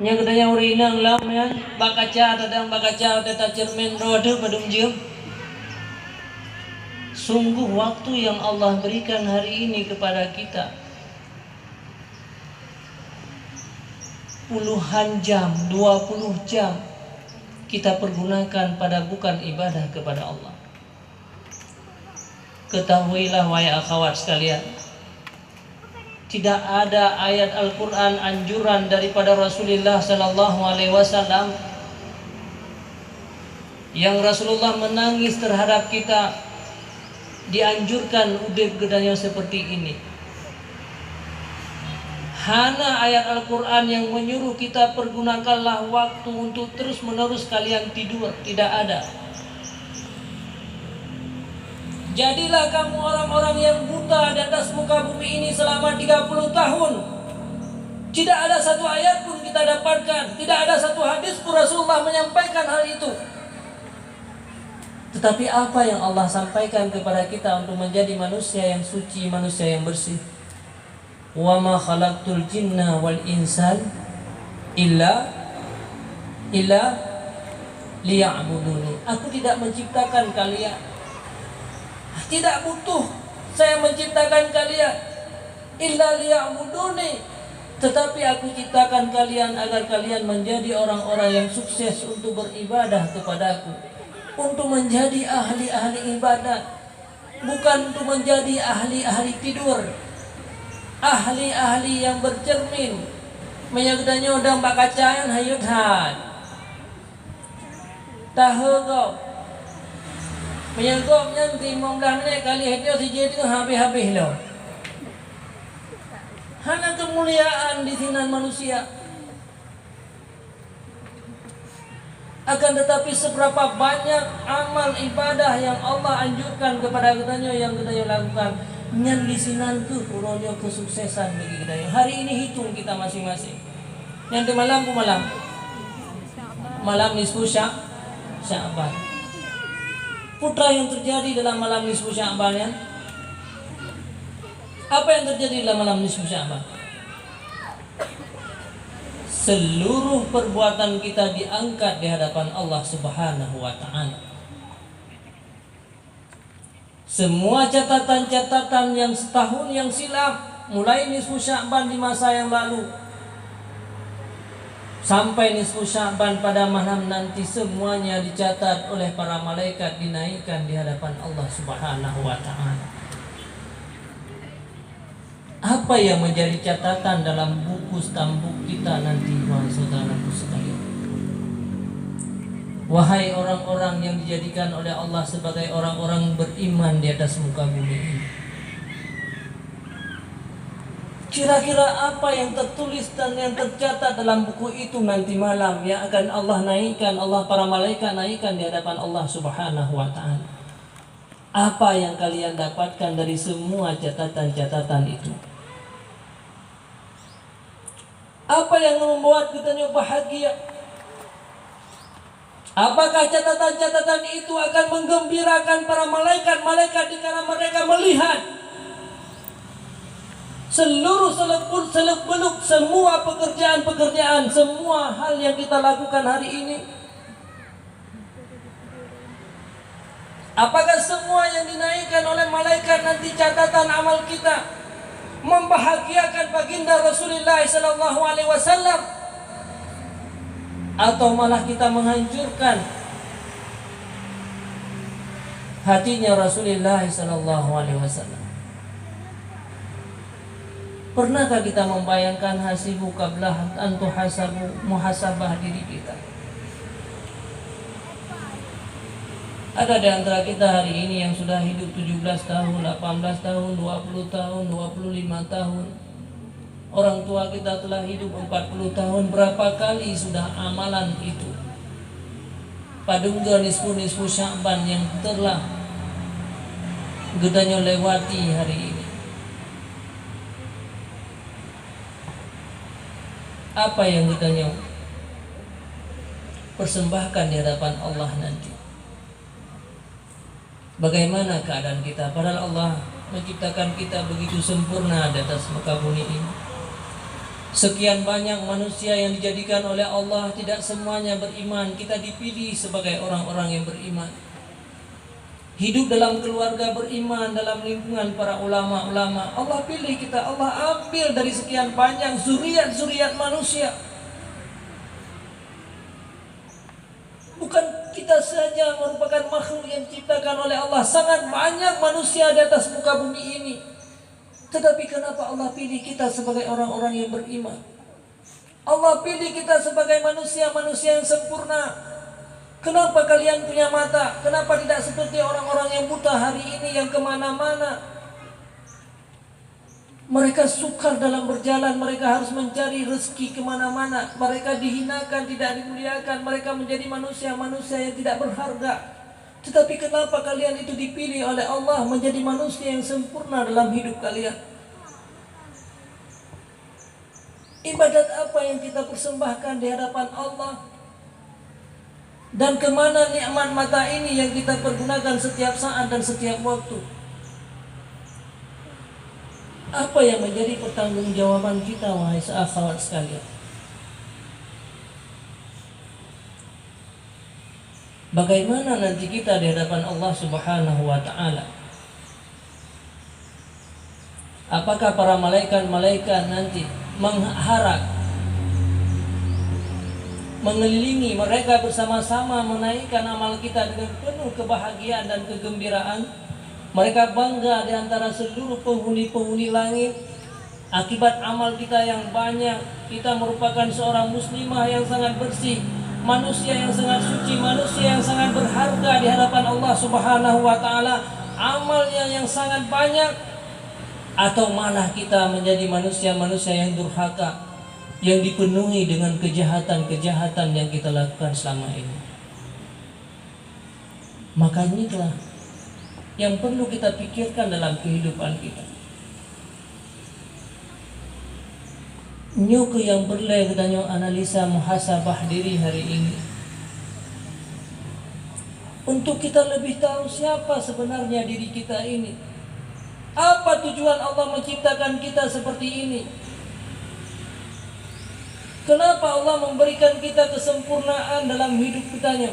nya gedanya urinang lam ya bakaca teta cermin rode badum jiem. Sungguh waktu yang Allah berikan hari ini kepada kita puluhan jam, 20 jam kita pergunakan pada bukan ibadah kepada Allah. Ketahuilah wahai akhwat sekalian, tidak ada ayat Al-Quran anjuran daripada Rasulullah Sallallahu Alaihi Wasallam yang Rasulullah menangis terhadap kita dianjurkan udip gedanya seperti ini. Hana ayat Al-Quran yang menyuruh kita pergunakanlah waktu untuk terus menerus kalian tidur. Tidak ada. Jadilah kamu orang-orang yang buta di atas muka bumi ini selama 30 tahun. Tidak ada satu ayat pun kita dapatkan, tidak ada satu hadis pun Rasulullah menyampaikan hal itu. Tetapi apa yang Allah sampaikan kepada kita untuk menjadi manusia yang suci, manusia yang bersih? Wa ma khalaqtul jinna wal insan illa liya'buduni. Aku tidak menciptakan kalian, tidak butuh saya menciptakan kalian illa liya'buduni, tetapi aku ciptakan kalian agar kalian menjadi orang-orang yang sukses untuk beribadah kepadaku, untuk menjadi ahli-ahli ibadah, bukan untuk menjadi ahli-ahli tidur, ahli-ahli yang bercermin menyagdanya udang bakacayan hayuthan tahu kau menyagom nanti mongdah menit kali itu si jadi habis-habis lo. Hana kemuliaan di sinan manusia. Akan tetapi seberapa banyak amal ibadah yang Allah anjurkan kepada kitanya yang kita lakukan, nyan di sinan tu uronyo kesuksesan bagi kita. Hari ini hitung kita masing-masing. Yang di malam ku malam nisfu Sya'ban. Putra yang terjadi dalam malam nisfu Sya'ban ya? Apa yang terjadi dalam malam nisfu Sya'ban? Seluruh perbuatan kita diangkat di hadapan Allah Subhanahu wa Ta'ala. Semua catatan-catatan yang setahun yang silam, mulai nisfu Sya'ban di masa yang lalu sampai nisfu Sya'ban pada malam nanti, semuanya dicatat oleh para malaikat, dinaikkan di hadapan Allah Subhanahu wa Ta'ala. Apa yang menjadi catatan dalam buku stambuk kita nanti, wahai saudaraku sekalian? Wahai orang-orang yang dijadikan oleh Allah sebagai orang-orang beriman di atas muka bumi ini, kira-kira apa yang tertulis dan yang tercatat dalam buku itu nanti malam yang akan Allah naikkan, Allah para malaikat naikkan di hadapan Allah Subhanahu wa Ta'ala? Apa yang kalian dapatkan dari semua catatan-catatan itu? Apa yang membuat kita bahagia? Apakah catatan-catatan itu akan menggembirakan para malaikat-malaikat dikala mereka melihat seluruh seluk-beluk semua pekerjaan-pekerjaan, semua hal yang kita lakukan hari ini? Apakah semua yang dinaikkan oleh malaikat nanti catatan amal kita membahagiakan baginda Rasulullah Sallallahu Alaihi Wasallam, atau malah kita menghancurkan hatinya Rasulullah Sallallahu Alaihi Wasallam? Pernahkah kita membayangkan hasibu qablah an tuhasabu, muhasabah diri kita? Ada di antara kita hari ini yang sudah hidup 17 tahun, 18 tahun, 20 tahun, 25 tahun. Orang tua kita telah hidup 40 tahun. Berapa kali sudah amalan itu? Padungga nisfu Sya'ban yang telah gedanya lewati hari ini. Apa yang gedanya persembahkan di hadapan Allah nanti? Bagaimana keadaan kita? Padahal Allah menciptakan kita begitu sempurna di atas muka bumi ini. Sekian banyak manusia yang dijadikan oleh Allah, tidak semuanya beriman. Kita dipilih sebagai orang-orang yang beriman. Hidup dalam keluarga beriman, dalam lingkungan para ulama-ulama. Allah pilih kita, Allah ambil dari sekian banyak zuriat-zuriat manusia. Bukan kita saja merupakan makhluk yang diciptakan oleh Allah. Sangat banyak manusia di atas muka bumi ini. Tetapi kenapa Allah pilih kita sebagai orang-orang yang beriman? Allah pilih kita sebagai manusia-manusia yang sempurna. Kenapa kalian punya mata? Kenapa tidak seperti orang-orang yang buta hari ini yang kemana-mana? Mereka sukar dalam berjalan, mereka harus mencari rezeki kemana-mana. Mereka dihinakan, tidak dimuliakan. Mereka menjadi manusia-manusia yang tidak berharga. Tetapi kenapa kalian itu dipilih oleh Allah menjadi manusia yang sempurna dalam hidup kalian? Ibadat apa yang kita persembahkan di hadapan Allah? Dan kemana nikmat mata ini yang kita pergunakan setiap saat dan setiap waktu? Apa yang menjadi pertanggungjawaban kita, wahai sahabat sekalian? Bagaimana nanti kita di hadapan Allah Subhanahu wa ta'ala? Apakah para malaikat-malaikat nanti mengharap, mengelilingi mereka bersama-sama menaikkan amal kita dengan penuh kebahagiaan dan kegembiraan? Mereka bangga di antara seluruh penghuni-penghuni langit akibat amal kita yang banyak. Kita merupakan seorang muslimah yang sangat bersih, manusia yang sangat suci, manusia yang sangat berharga di hadapan Allah Subhanahu wa ta'ala. Amalnya yang sangat banyak. Atau malah kita menjadi manusia-manusia yang durhaka, yang dipenuhi dengan kejahatan-kejahatan yang kita lakukan selama ini. Maka inilah yang perlu kita pikirkan dalam kehidupan kita. Nyuku yang berleh kita analisa muhasabah diri hari ini, untuk kita lebih tahu siapa sebenarnya diri kita ini. Apa tujuan Allah menciptakan kita seperti ini? Kenapa Allah memberikan kita kesempurnaan dalam hidup kitanya?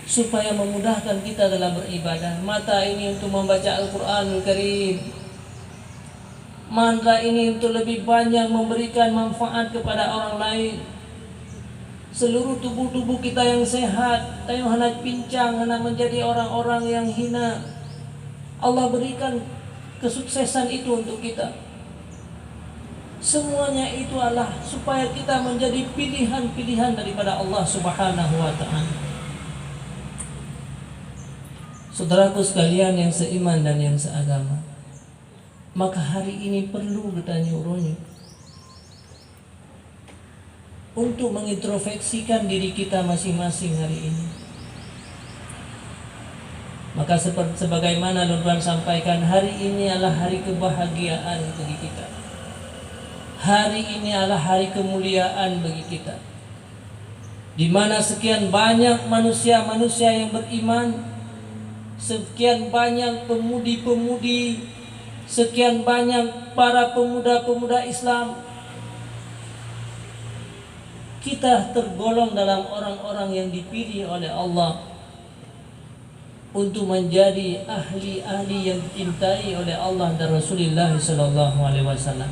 Supaya memudahkan kita dalam beribadah. Mata ini untuk membaca Al-Quranul Karim. Mata ini untuk lebih banyak memberikan manfaat kepada orang lain. Seluruh tubuh-tubuh kita yang sehat, tayo hendak pincang, hendak menjadi orang-orang yang hina. Allah berikan kesuksesan itu untuk kita. Semuanya itu adalah supaya kita menjadi pilihan-pilihan daripada Allah Subhanahu wa ta'ala. Saudaraku sekalian yang seiman dan yang seagama, maka hari ini perlu kita nyuruhnya untuk mengintrospeksikan diri kita masing-masing hari ini. Maka sebagaimana Tuhan sampaikan, hari ini adalah hari kebahagiaan bagi kita. Hari ini adalah hari kemuliaan bagi kita, di mana sekian banyak manusia-manusia yang beriman, sekian banyak pemudi-pemudi, sekian banyak para pemuda-pemuda Islam. Kita tergolong dalam orang-orang yang dipilih oleh Allah untuk menjadi ahli-ahli yang dicintai oleh Allah dan Rasulullah sallallahu alaihi wasallam.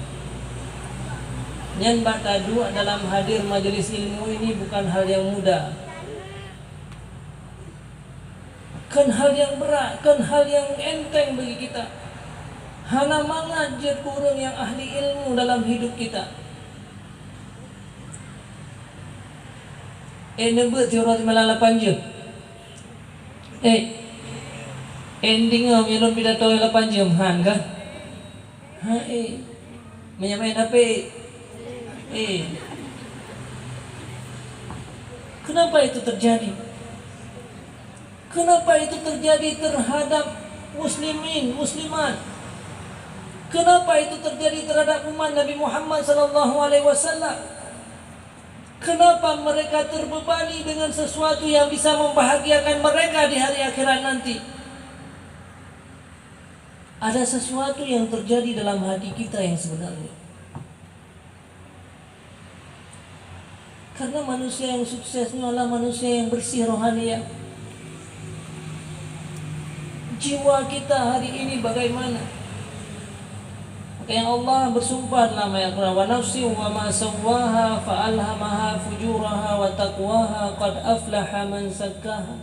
Yang batadu dalam hadir majelis ilmu ini bukan hal yang mudah, kan hal yang berat, kan hal yang enteng bagi kita. Hana mangat je kurang yang ahli ilmu dalam hidup kita. Nebut tiurat malalapan je. Ending melon pidato 8 jam han kan? Menyamain apa? Kenapa itu terjadi? Kenapa itu terjadi terhadap muslimin, muslimat? Kenapa itu terjadi terhadap umat Nabi Muhammad SAW? Kenapa mereka terbebani dengan sesuatu yang bisa membahagiakan mereka di hari akhirat nanti? Ada sesuatu yang terjadi dalam hati kita yang sebenarnya. Karena manusia yang sukses adalah manusia yang bersih rohani. Jiwa kita hari ini bagaimana? Maka yang Allah bersumpah dalam ayat Al-Quran, wa nafsi wa ma sawwaha fa alhamaha fujuraha wa taqwaha qad aflaha man zakkaha.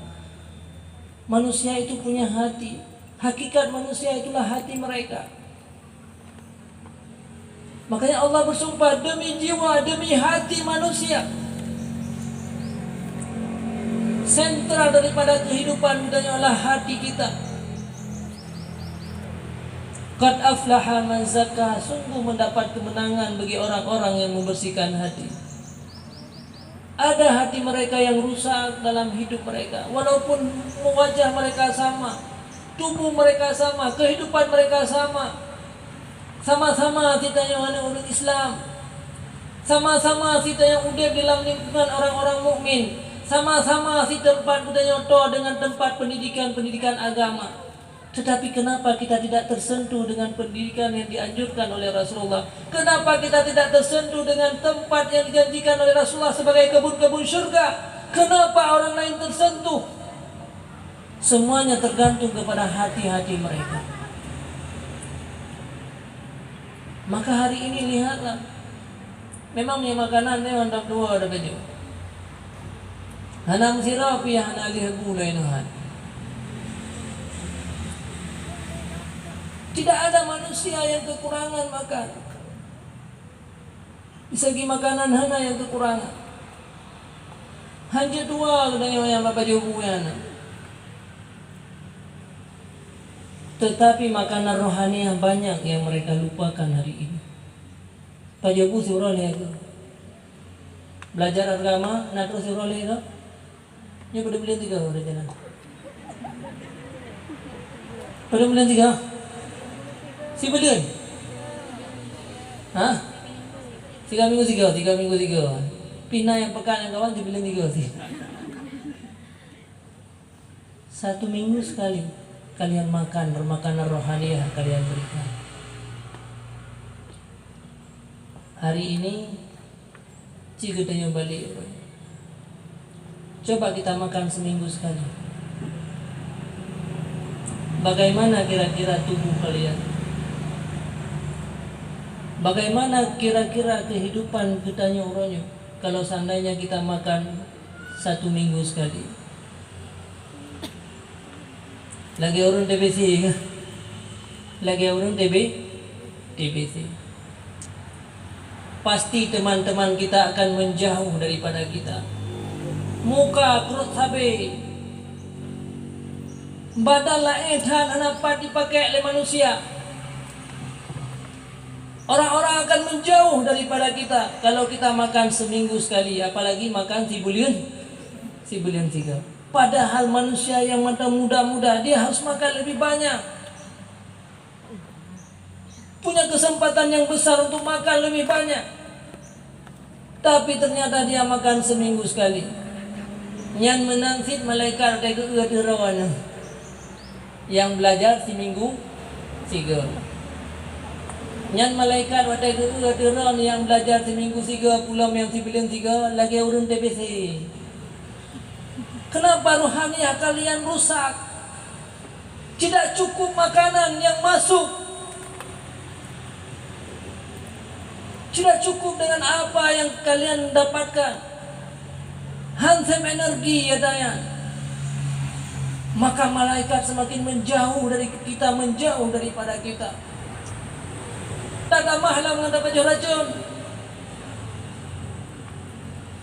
Manusia itu punya hati. Hakikat manusia itulah hati mereka. Makanya Allah bersumpah demi jiwa, demi hati manusia. Sentral daripada kehidupan kita adalah hati kita. Qad aflaha man zakkaha, sungguh mendapat kemenangan bagi orang-orang yang membersihkan hati. Ada hati mereka yang rusak dalam hidup mereka, walaupun wajah mereka sama, tubuh mereka sama, kehidupan mereka sama. Sama-sama kita yang orang Islam, sama-sama kita yang udah dalam lingkungan orang-orang mukmin, sama-sama si tempat kita nyoto dengan tempat pendidikan agama. Tetapi kenapa kita tidak tersentuh dengan pendidikan yang dianjurkan oleh Rasulullah? Kenapa kita tidak tersentuh dengan tempat yang dijanjikan oleh Rasulullah sebagai kebun-kebun surga? Kenapa orang lain tersentuh? Semuanya tergantung kepada hati-hati mereka. Maka hari ini lihatlah, memang punya makanan memang tak dua ada baju. Hanam sirapi hana lihabu lainuhan. Tidak ada manusia yang kekurangan makan. Di segi makanan hana yang kekurangan. Hanya dua katanya yang bapak jawabunya. Tetapi makanan rohaniah banyak yang mereka lupakan hari ini. Pak Jobu surah itu. Belajar agama, nak terus surah itu. Ini pada bulan 3 orang jalan. Pada bulan 3. Si bulan. Hah? 3 minggu 3. Pindah yang pekan yang kawan di bulan 3 sih. 1 minggu sekali kalian makan makanan rohaniah kalian berikan. Hari ini jika kita balik, coba kita makan seminggu sekali. Bagaimana kira-kira tubuh kalian? Bagaimana kira-kira kehidupan kita nyuruhnya kalau seandainya kita makan 1 minggu sekali? Lagi orang TBC kan? Lagi orang TBC. Pasti teman-teman kita akan menjauh daripada kita. Muka perut sabe. Badan lah edan apa dipakai oleh manusia. Orang-orang akan menjauh daripada kita kalau kita makan seminggu sekali, apalagi makan si bulan 3. Padahal manusia yang mata muda-muda dia harus makan lebih banyak. Punya kesempatan yang besar untuk makan lebih banyak. Tapi ternyata dia makan seminggu sekali. Yang menangsit malaikat kayak rawan. Yang belajar seminggu 3. Yang malaikat wadah geran yang belajar seminggu 3 pulang yang sebelum 3 lagi urun TBC. Kenapa rohaniah kalian rusak? Tidak cukup makanan yang masuk. Tidak cukup dengan apa yang kalian dapatkan. Hansem energi ya daya. Maka malaikat semakin menjauh dari kita, menjauh daripada kita. Tak mahlah mendapat racun.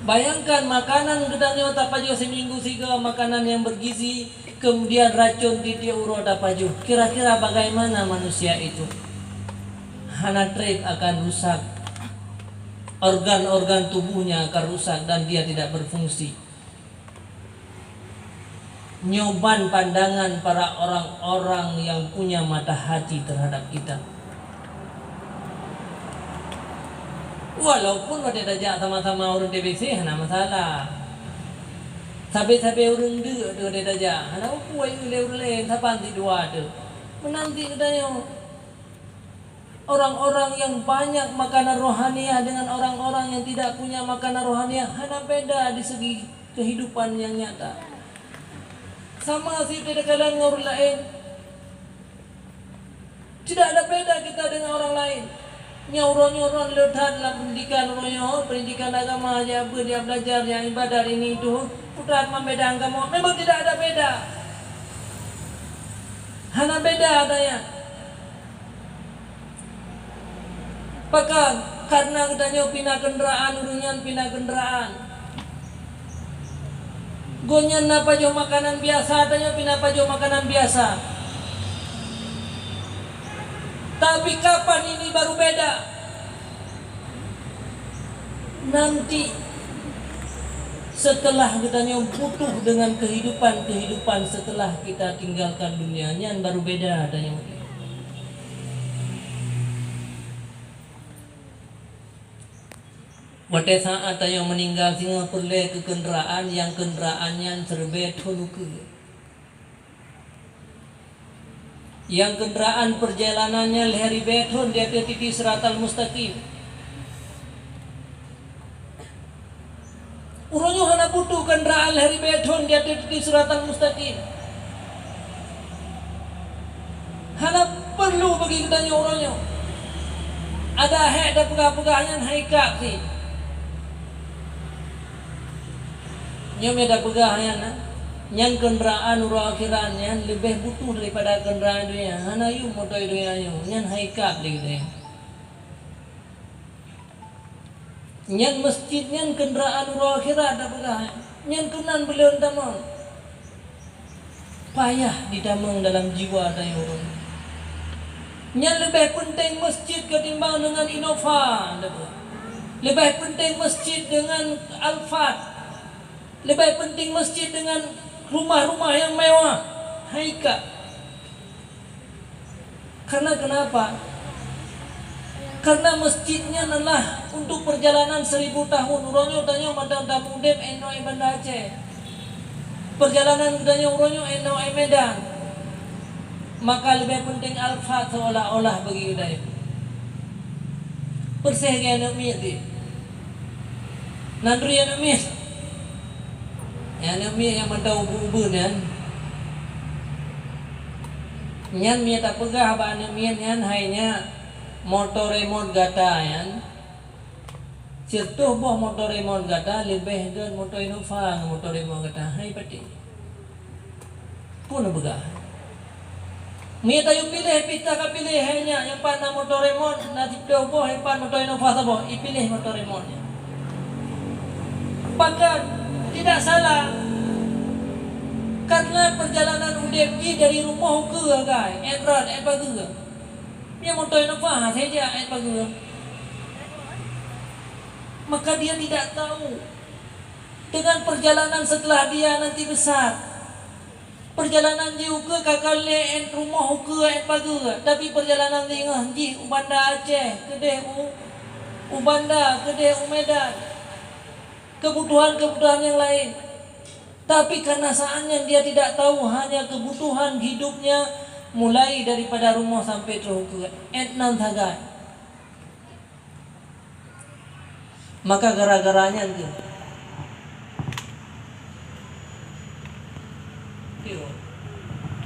Bayangkan makanan gedangnya tapaju seminggu 3 makanan yang bergizi, kemudian racun di diuro tapaju. Kira-kira bagaimana manusia itu? Hana trip akan rusak. Organ-organ tubuhnya akan rusak dan dia tidak berfungsi. Nyoban pandangan para orang-orang yang punya mata hati terhadap kita. Walaupun pada dajak sama-sama orang TBC, hana masalah. Sampai-sampai orang dia ada dajak, hana upuai ulai-ulai, sapan ti dua ada. Menanti katanya. orang-orang yang banyak makanan rohaniah dengan orang-orang yang tidak punya makanan rohaniah, hanya beda di segi kehidupan yang nyata. Sama sih tidak kalian orang lain. Tidak ada beda kita dengan orang lain. Nyauro-nyauro letak dalam pendidikan agama aja, apa dia belajar yang ibadah ini itu, putar membeda agama, memang tidak ada beda. Hanya beda adanya. Bahkan karena katanya pindah kendaraan, urunyan pindah kendaraan. Gonyan napa jo makanan biasa, tanya pindah apa jo makanan biasa. Tapi kapan ini baru beda? Nanti setelah katanya butuh dengan kehidupan setelah kita tinggalkan dunianya baru beda adanya. Pada saat yang meninggal singa perle ke kendaraan yang kendaraannya serbe tholuke. Yang kendaraan perjalanannya lehari beton dia titi siratal mustaqim. Uronyo hana butuh kendaraan lehari beton dia titi siratal mustaqim. Hana perlu bagi kita uronyo. Ada hek dan pegah-pegahnya haikak sih. Nyom ada pegahnya na. Yang kendaraan ura akhirannya lebih butuh daripada kendaraan dunia. Hana yu motoy dunia yu. Yang haikap lagi. Yang masjidnya kendaraan ura akhirat ada pegah. Yang kenan beliau damang. Payah didamang dalam jiwa ada orang. Yang lebih penting masjid ketimbang dengan Innova. Lebih penting masjid dengan Alphard. Lebih penting masjid dengan rumah-rumah yang mewah. Haika. Karena kenapa? Karena masjidnya adalah untuk perjalanan 1000 tahun. Uronyo tanya madam damudem eno Banda Aceh. Perjalanan tanya uronyo eno Medan. Maka lebih penting Alfa seolah-olah bagi kita. Persih kaya namit di. Nandri yang namit. Yang namit yang mantau ubu-ubu nan. Nyan miat tak pegah ba namit nyan hanya motor remote gata yan. Sirtuh boh motor remote gata lebih dan motor Innova motor remote gata hai pati. Pun begah. Miat tayo pilih pita ka pilih hanya yang pan motor remote na tipdo boh yang pan motor Innova sabo ipilih motor remote nya. Bahkan tidak salah karena perjalanan udepji dari rumah ke guys, etrat bagus. Dia motor Innova saja bagus. Maka dia tidak tahu dengan perjalanan setelah dia nanti besar. Perjalanan jiu ke kakale rumah ke bagus. Tapi perjalanan tinggal ji Ubanda Aceh, kedeh Ubanda, kedeh Medan. Kebutuhan-kebutuhan yang lain. Tapi karena saatnya dia tidak tahu hanya kebutuhan hidupnya mulai daripada rumah sampai ke etnan tagai. Maka gara-garanya